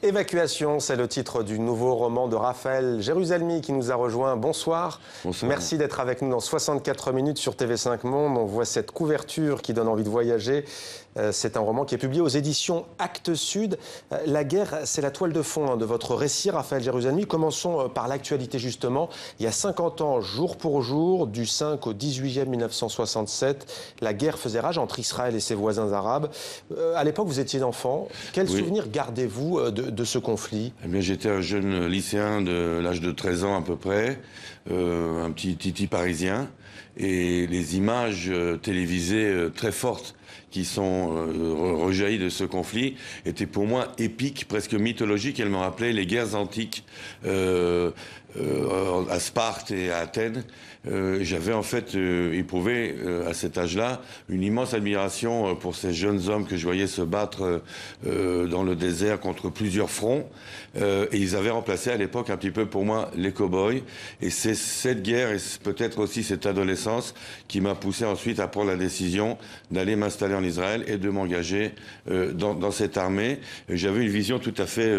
Évacuation, c'est le titre du nouveau roman de Raphaël Jérusalemi qui nous a rejoint. Bonsoir. Bonsoir. Merci d'être avec nous dans 64 minutes sur TV5 Monde. On voit cette couverture qui donne envie de voyager. C'est un roman qui est publié aux éditions Actes Sud. La guerre, c'est la toile de fond de votre récit, Raphaël Jérusalemi. Commençons par l'actualité justement. Il y a 50 ans, jour pour jour, du 5 au 18 juillet 1967, la guerre faisait rage entre Israël et ses voisins arabes. À l'époque, vous étiez enfant. Quel souvenir gardez-vous de ce conflit? Eh bien, j'étais un jeune lycéen de l'âge de 13 ans à peu près, un petit titi parisien, et les images télévisées très fortes qui sont rejaillies de ce conflit étaient pour moi épiques, presque mythologiques. Elles me rappelaient les guerres antiques à Sparte et à Athènes. J'avais en fait éprouvé à cet âge-là une immense admiration pour ces jeunes hommes que je voyais se battre dans le désert contre plusieurs fronts. Et ils avaient remplacé à l'époque un petit peu pour moi les cow-boys. Et c'est cette guerre et peut-être aussi cette adolescence qui m'a poussé ensuite à prendre la décision d'aller m'installer en Israël et de m'engager dans cette armée. J'avais une vision tout à fait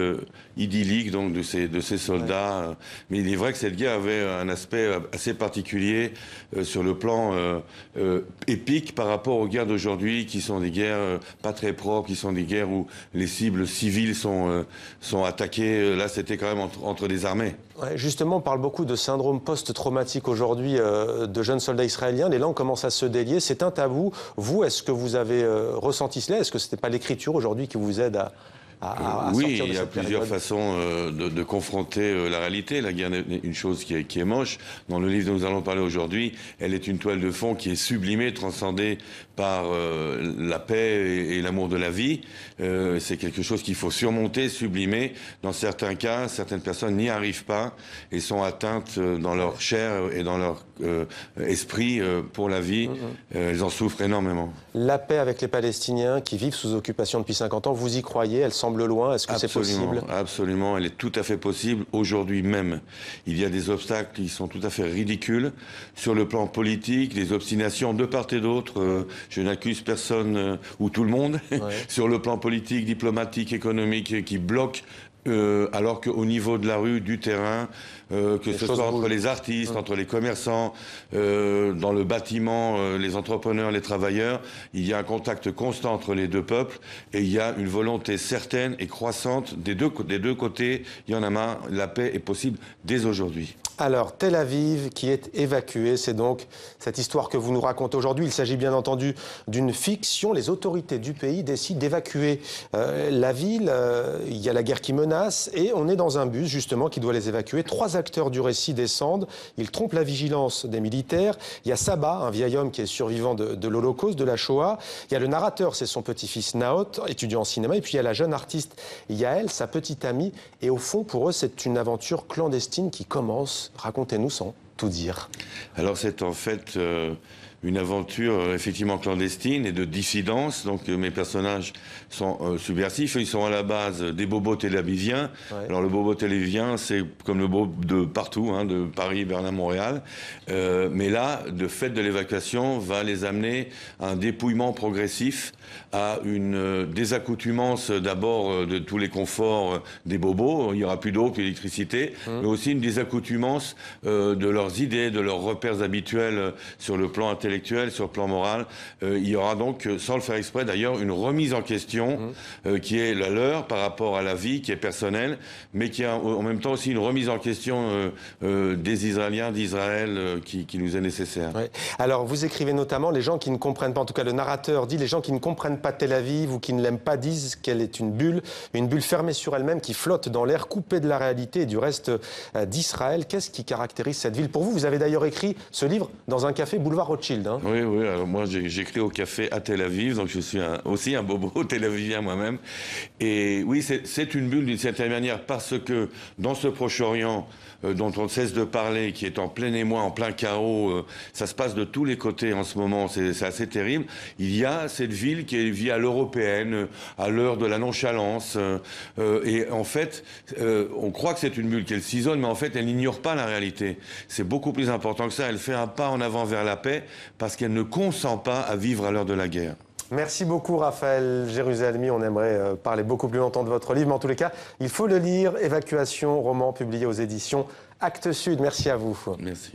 idyllique donc de ces soldats. Mais il est vrai que cette guerre avait un aspect assez particulier sur le plan épique par rapport aux guerres d'aujourd'hui qui sont des guerres pas très propres, qui sont des guerres où les cibles civiles sont attaquées. Là, c'était quand même entre des armées. Ouais, justement, on parle beaucoup de syndrome post-traumatique aujourd'hui de jeunes soldats israéliens. Les langues commencent à se délier. C'est un tabou. Vous, est-ce que vous avez ressenti cela? Est-ce que ce n'était pas l'écriture aujourd'hui qui vous aide à oui, sortir de il y a cette plusieurs période façons de confronter la réalité. La guerre est une chose qui est moche. Dans le livre dont nous allons parler aujourd'hui, elle est une toile de fond qui est sublimée, transcendée par la paix et l'amour de la vie. C'est quelque chose qu'il faut surmonter, sublimer. Dans certains cas, certaines personnes n'y arrivent pas et sont atteintes dans leur chair et dans leur esprit pour la vie. Elles en souffrent énormément. La paix avec les Palestiniens qui vivent sous occupation depuis 50 ans, vous y croyez? Elle semble loin. Est-ce que c'est possible? Absolument, elle est tout à fait possible aujourd'hui même. Il y a des obstacles qui sont tout à fait ridicules sur le plan politique, des obstinations de part et d'autre. Je n'accuse personne ou tout le monde sur le plan politique, diplomatique, économique qui bloquent. Alors qu'au niveau de la rue, du terrain, que ce soit entre les artistes, entre les commerçants, dans le bâtiment, les entrepreneurs, les travailleurs, il y a un contact constant entre les deux peuples et il y a une volonté certaine et croissante des deux côtés. Il y en a marre, la paix est possible dès aujourd'hui. Alors, Tel Aviv qui est évacuée, c'est donc cette histoire que vous nous racontez aujourd'hui. Il s'agit bien entendu d'une fiction. Les autorités du pays décident d'évacuer la ville. Il y a la guerre qui menace et on est dans un bus justement qui doit les évacuer. 3 acteurs du récit descendent. Ils trompent la vigilance des militaires. Il y a Saba, un vieil homme qui est survivant de l'Holocauste, de la Shoah. Il y a le narrateur, c'est son petit-fils Naot, étudiant en cinéma. Et puis il y a la jeune artiste Yael, sa petite amie. Et au fond, pour eux, c'est une aventure clandestine qui commence. Racontez-nous sans tout dire. Alors c'est en fait une aventure effectivement clandestine et de dissidence. Donc mes personnages sont subversifs. Ils sont à la base des bobos téléviviens. Ouais. Alors le bobo télévivien, c'est comme le bobo de partout, de Paris, Berlin, Montréal. Mais là, le fait de l'évacuation va les amener à un dépouillement progressif, à une désaccoutumance d'abord de tous les conforts des bobos. Il n'y aura plus d'eau, plus d'électricité, mais aussi une désaccoutumance de leurs idées, de leurs repères habituels sur le plan intellectuel, sur le plan moral. Il y aura donc, sans le faire exprès d'ailleurs, une remise en question qui est la leur par rapport à la vie, qui est personnelle, mais qui a en même temps aussi une remise en question des Israéliens, d'Israël, qui nous est nécessaire. Ouais. Alors, vous écrivez notamment, les gens qui ne comprennent pas, en tout cas le narrateur dit, les gens qui ne comprennent pas Tel Aviv ou qui ne l'aiment pas disent qu'elle est une bulle fermée sur elle-même qui flotte dans l'air, coupée de la réalité et du reste d'Israël. Qu'est-ce qui caractérise cette ville pour vous? Vous avez d'ailleurs écrit ce livre dans un café boulevard Rothschild. Oui, alors moi j'écris au café à Tel Aviv, donc je suis aussi un bobo tel-avivien moi-même. Et oui, c'est une bulle d'une certaine manière parce que dans ce Proche-Orient dont on ne cesse de parler, qui est en plein émoi, en plein chaos, ça se passe de tous les côtés en ce moment, c'est assez terrible. Il y a cette ville qui est vue à l'européenne, à l'heure de la nonchalance. Et en fait, on croit que c'est une bulle qu'elle s'isole, mais en fait, elle n'ignore pas la réalité. C'est beaucoup plus important que ça. Elle fait un pas en avant vers la paix parce qu'elle ne consent pas à vivre à l'heure de la guerre. Merci beaucoup Raphaël Jérusalemi. On aimerait parler beaucoup plus longtemps de votre livre, mais en tous les cas, il faut le lire. Évacuation, roman publié aux éditions Actes Sud. Merci à vous. Merci.